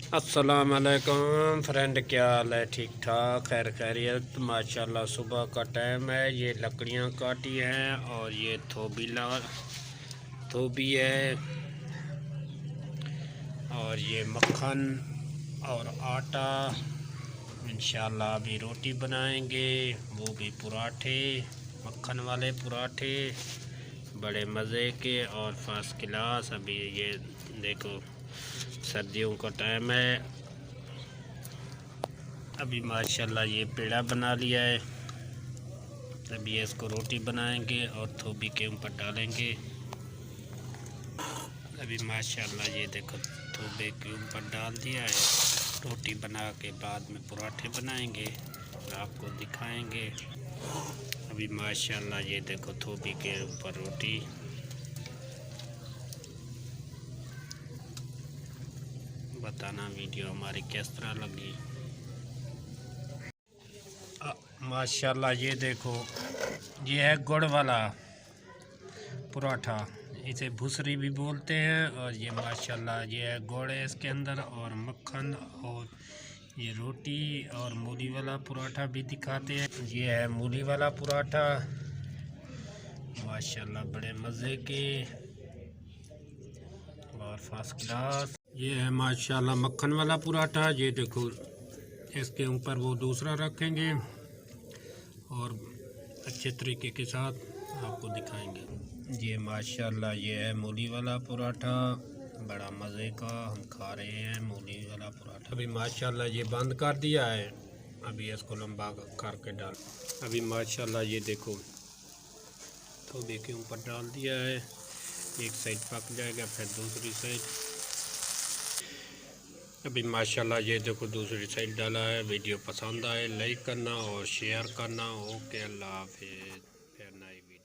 अस्सलाम वालेकुम फ्रेंड, क्या हाल है? ठीक ठाक, खैर खैरियत माशाल्लाह। सुबह का टाइम है, ये लकड़ियाँ काटी हैं और ये थोबी है और ये मक्खन और आटा। इंशाल्लाह अभी रोटी बनाएंगे, वो भी पराठे, मक्खन वाले पराठे बड़े मज़े के और फर्स्ट क्लास। अभी ये देखो सर्दियों का टाइम है। अभी माशाल्लाह ये पेड़ा बना लिया है। अभी इसको रोटी बनाएंगे और थोबी के ऊपर डालेंगे। अभी माशाल्लाह ये देखो थोबे के ऊपर डाल दिया है। रोटी बना के बाद में पराठे बनाएंगे और आपको दिखाएंगे। अभी माशाल्लाह ये देखो थोबी के ऊपर रोटी। बताना वीडियो हमारी किस तरह लगी। माशाल्लाह ये देखो, ये है गुड़ वाला पराठा, इसे भुसरी भी बोलते हैं। और ये माशाल्लाह ये है गुड़ है इसके अंदर और मक्खन और ये रोटी और मूली वाला पराठा भी दिखाते हैं। ये है मूली वाला पराठा माशाल्लाह बड़े मज़े के और फर्स्ट क्लास। ये है माशाल्लाह मक्खन वाला पराठा। ये देखो इसके ऊपर वो दूसरा रखेंगे और अच्छे तरीके के साथ आपको दिखाएंगे। ये माशाल्लाह ये है मूली वाला पराठा, बड़ा मज़े का हम खा रहे हैं मूली वाला पराठा। अभी माशाल्लाह ये बंद कर दिया है, अभी इसको लंबा करके डाल। अभी माशाल्लाह ये देखो थोबे के ऊपर डाल दिया है, एक साइड पक जाएगा फिर दूसरी साइड। अभी माशाल्लाह ये देखो दूसरी साइड डाला है। वीडियो पसंद आए लाइक करना और शेयर करना। ओके, अल्लाह हाफिज़। फिर नई वीडियो।